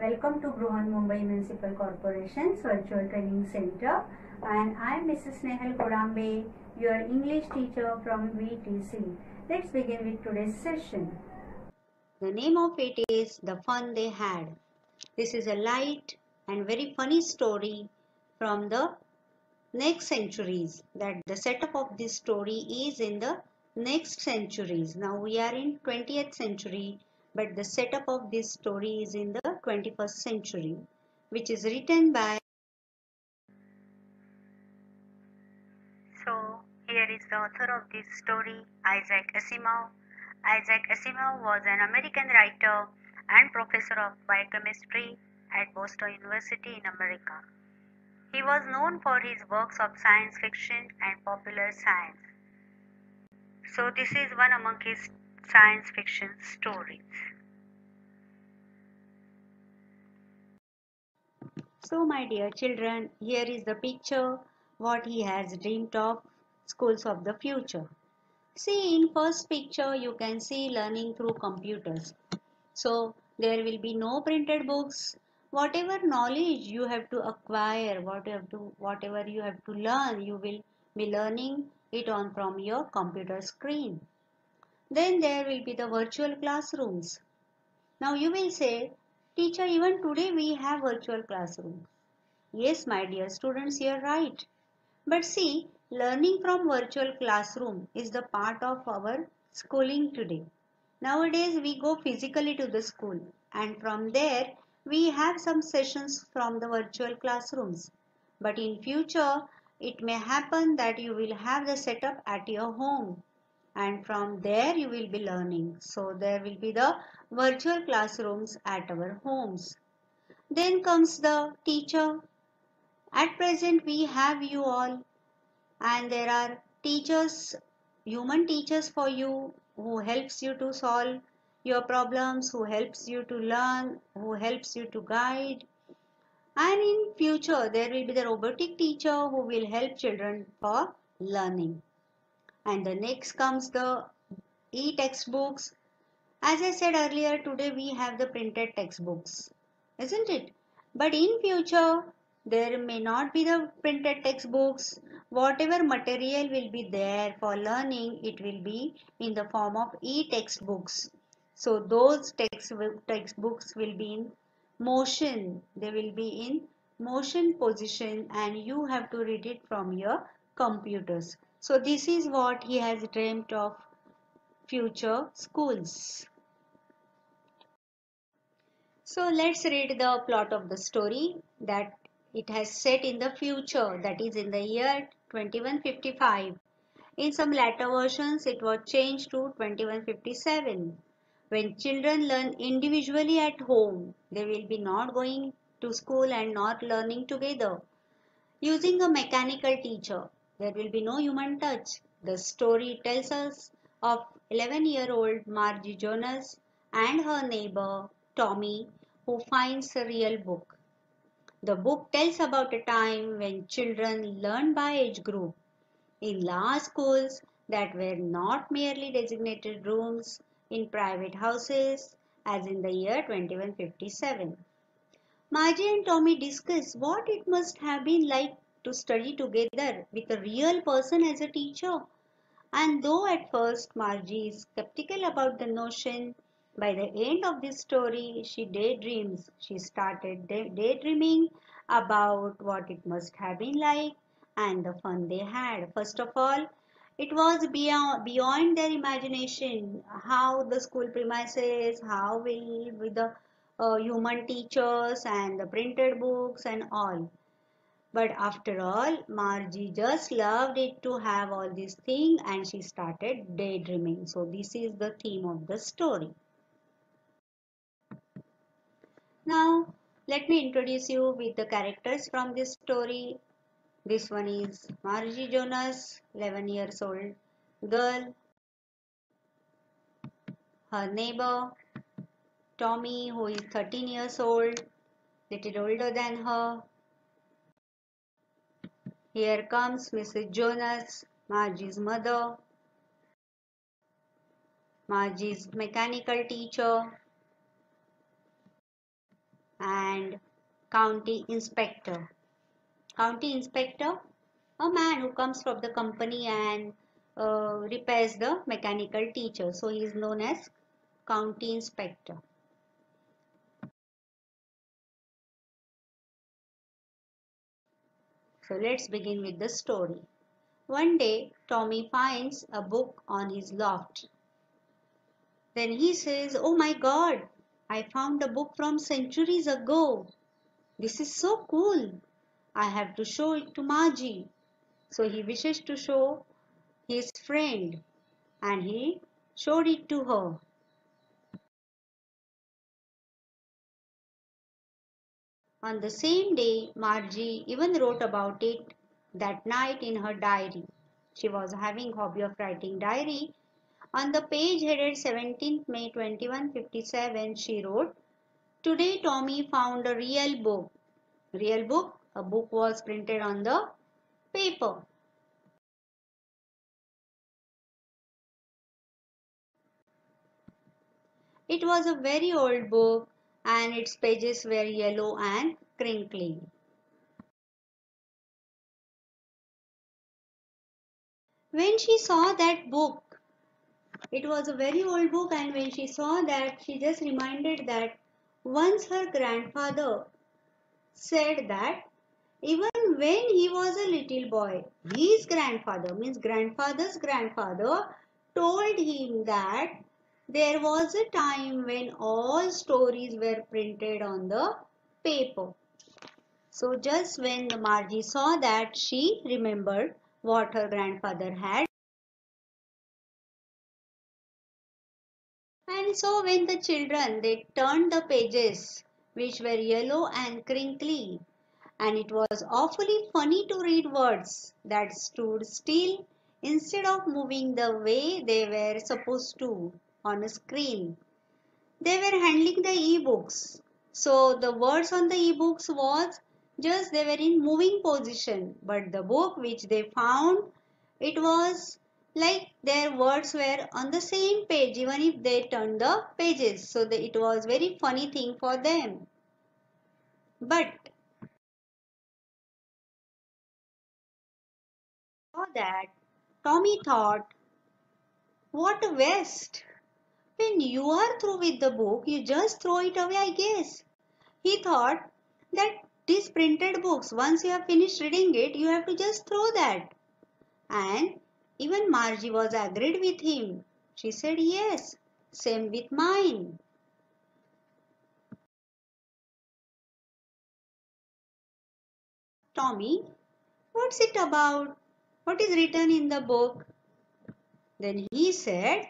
Welcome to Bruhan Mumbai Municipal Corporation's Virtual Training Center, and I am Mrs. Snehal Kodambe, your English teacher from VTC. Let's begin with today's session. The name of it is The Fun They Had. This is a light and very funny story from the next centuries. That the setup of this story is in the next centuries. Now we are in 20th century, but the setup of this story is in the 21st century, which is written by. So here is the author of this story, Isaac Asimov. Isaac Asimov was an American writer and professor of biochemistry at Boston University in America. He was known for his works of science fiction and popular science. So this is one among his science fiction stories. So my dear children, here is the picture what he has dreamed of, schools of the future. See, in first picture you can see learning through computers. So there will be no printed books. Whatever knowledge you have to acquire, whatever you have to learn, you will be learning it on from your computer screen. Then there will be the virtual classrooms. Now you will say, teacher, even today we have virtual classrooms. Yes, my dear students, you are right. But see, learning from virtual classroom is the part of our schooling today. Nowadays we go physically to the school, and from there we have some sessions from the virtual classrooms. But in future it may happen that you will have the setup at your home, and from there you will be learning. So there will be the virtual classrooms at our homes. Then comes the teacher. At present we have you all, and there are teachers, human teachers for you, who helps you to solve your problems, who helps you to learn, who helps you to guide. And in future there will be the robotic teacher who will help children for learning. And the next comes the e-textbooks. As I said earlier, today we have the printed textbooks, isn't it? But in future there may not be the printed textbooks. Whatever material will be there for learning, it will be in the form of e-textbooks. So those textbooks will be in motion. They will be in motion position, and you have to read it from your computers. So this is what he has dreamt of future schools. So let's read the plot of the story, that it has set in the future, that is in the year 2155. In some later versions it was changed to 2157. When children learn individually at home, they will be not going to school and not learning together. Using a mechanical teacher, there will be no human touch. The story tells us of 11-year-old Margie Jonas and her neighbor Tommy, who finds a real book. The book tells about a time when children learned by age group in large schools that were not merely designated rooms in private houses, as in the year 2157. Margie and Tommy discuss what it must have been like to study together with a real person as a teacher. And though at first Margie is skeptical about the notion, by the end of this story she daydreams. She started daydreaming about what it must have been like and the fun they had. First of all, it was beyond their imagination how the school premises, how will with the human teachers and the printed books and all. But after all, Margie just loved it to have all these things, and she started daydreaming. So this is the theme of the story. Now let me introduce you with the characters from this story. This one is Margie Jonas, 11 years old girl. Her neighbor Tommy, who is 13 years old, little older than her. Here comes Mrs. Jonas, Margie's mother, Margie's mechanical teacher. and county inspector. County inspector, a man who comes from the company and repairs the mechanical teacher. So he is known as county inspector. So let's begin with the story. One day, Tommy finds a book on his loft. Then he says, "Oh my God, I found a book from centuries ago. This is so cool. I have to show it to Margie." So he wishes to show his friend and he showed it to her. On the same day, Margie even wrote about it that night in her diary. She was having hobby of writing diary. On the page headed 17th May 2157, she wrote, "Today Tommy found a real book." Real book? A book was printed on the paper. It was a very old book and its pages were yellow and crinkly. When she saw that book, it was a very old book, and when she saw that, she just reminded that once her grandfather said that even when he was a little boy, his grandfather, means grandfather's grandfather, told him that there was a time when all stories were printed on the paper. So just when the Margie saw that, she remembered what her grandfather had. And so when the children, they turned the pages which were yellow and crinkly, and it was awfully funny to read words that stood still instead of moving the way they were supposed to on a screen. They were handling the e-books. So the words on the e-books was just they were in moving position, but the book which they found, it was like their words were on the same page even if they turned the pages. So it was very funny thing for them. But for that, Tommy thought, what a waste. When you are through with the book, you just throw it away, I guess. He thought that these printed books, once you have finished reading it, you have to just throw that. And even Margie was agreed with him. She said, yes, same with mine. Tommy, what's it about? What is written in the book? Then he said,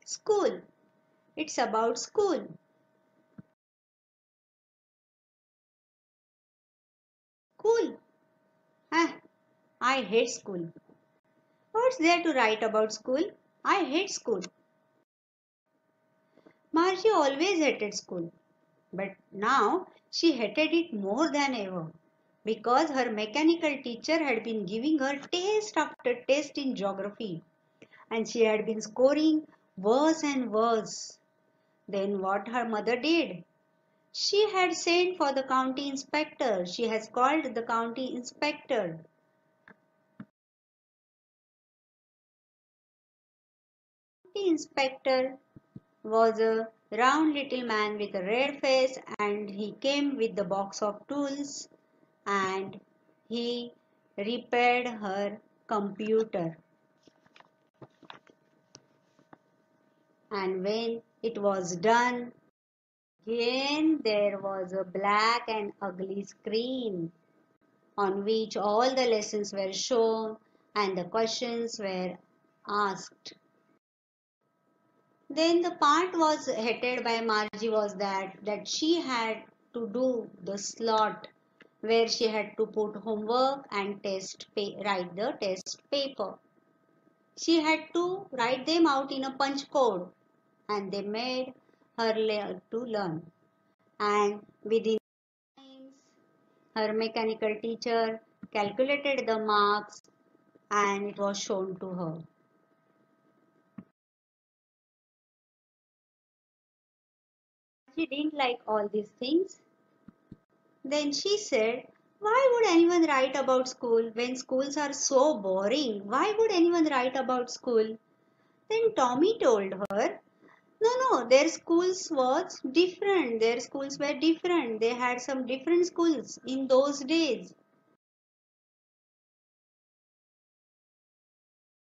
school. It's about school. School. Ah, I hate school. What's there to write about school? I hate school. Margie always hated school, but now she hated it more than ever because her mechanical teacher had been giving her test after test in geography and she had been scoring worse and worse. Then what her mother did? She had sent for the county inspector. She has called the county inspector. The inspector was a round little man with a red face and he came with the box of tools and he repaired her computer. And when it was done, again there was a black and ugly screen on which all the lessons were shown and the questions were asked. Then the part was headed by Margie was that she had to do the slot where she had to put homework and write the test paper. She had to write them out in a punch code and they made her to learn. And within times, her mechanical teacher calculated the marks and it was shown to her. She didn't like all these things. Then she said, why would anyone write about school when schools are so boring? Why would anyone write about school? Then Tommy told her, no, their schools was different. Their schools were different. They had some different schools in those days.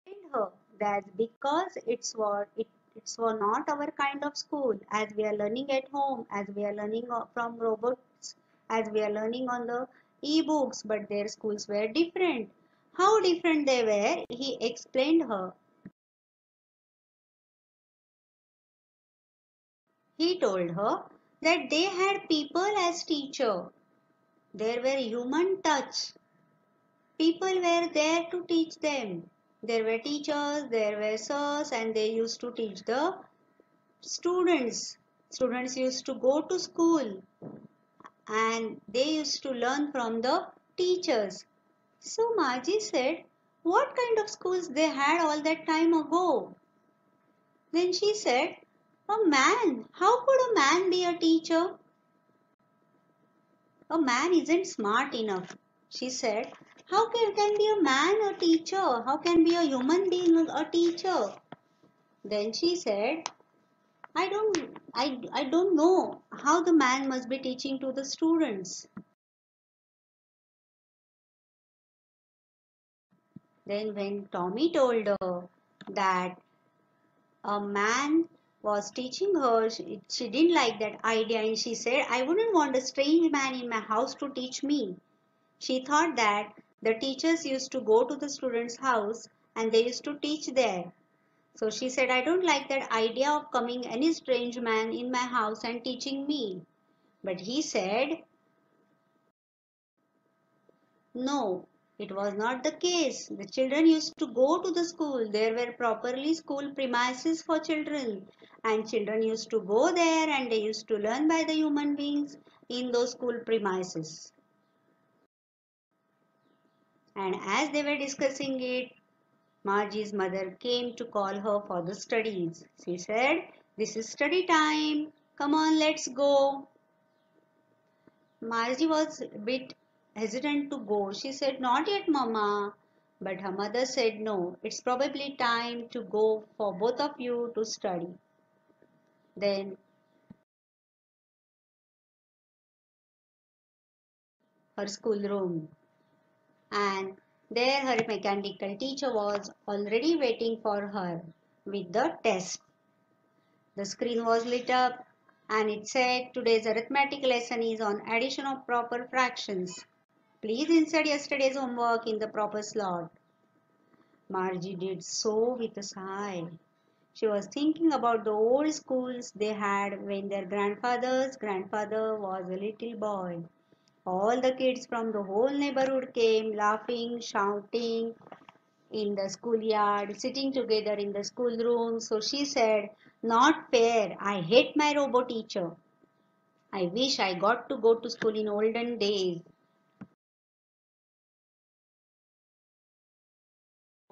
Told her that because it's for not our kind of school, as we are learning at home, as we are learning from robots, as we are learning on the e-books, but their schools were different. How different they were, he explained her. He told her that they had people as teacher. There were human touch. People were there to teach them. There were teachers, there were sirs, and they used to teach the students. Students used to go to school and they used to learn from the teachers. So Margie said, what kind of schools they had all that time ago? Then she said, a man. How could a man be a teacher? A man isn't smart enough. She said, how can be a man a teacher? How can be a human being a teacher? Then she said, I don't know how the man must be teaching to the students. Then when Tommy told her that a man was teaching her, she didn't like that idea and she said, I wouldn't want a strange man in my house to teach me. She thought that the teachers used to go to the students' house and they used to teach there. So she said, I don't like that idea of coming any strange man in my house and teaching me. But he said, no, it was not the case. The children used to go to the school. There were properly school premises for children. And children used to go there and they used to learn by the human beings in those school premises. And as they were discussing it, Margie's mother came to call her for the studies. She said, this is study time. Come on, let's go. Margie was a bit hesitant to go. She said, not yet, Mama. But her mother said, no, it's probably time to go for both of you to study. Then her schoolroom. And there her mechanical teacher was already waiting for her with the test. The screen was lit up and it said today's arithmetic lesson is on addition of proper fractions. Please insert yesterday's homework in the proper slot. Margie did so with a sigh. She was thinking about the old schools they had when their grandfather's grandfather was a little boy. All the kids from the whole neighborhood came laughing, shouting in the schoolyard, sitting together in the schoolroom. So she said, not fair. I hate my robo teacher. I wish I got to go to school in olden days.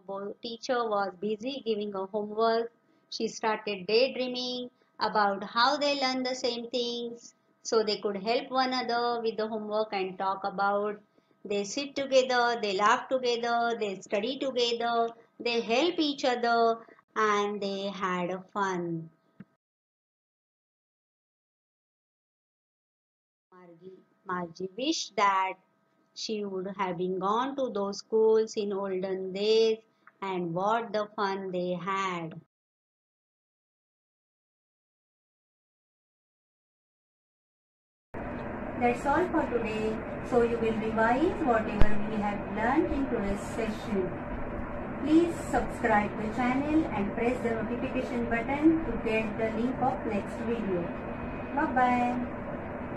Robo teacher was busy giving her homework. She started daydreaming about how they learn the same things so they could help one another with the homework and talk about. They sit together, they laugh together, they study together, they help each other, and they had a fun. Margie wished that she would have been gone to those schools in olden days and what the fun they had. That's all for today. So you will revise whatever we have learned in today's session. Please subscribe the channel and press the notification button to get the link of next video. Bye bye.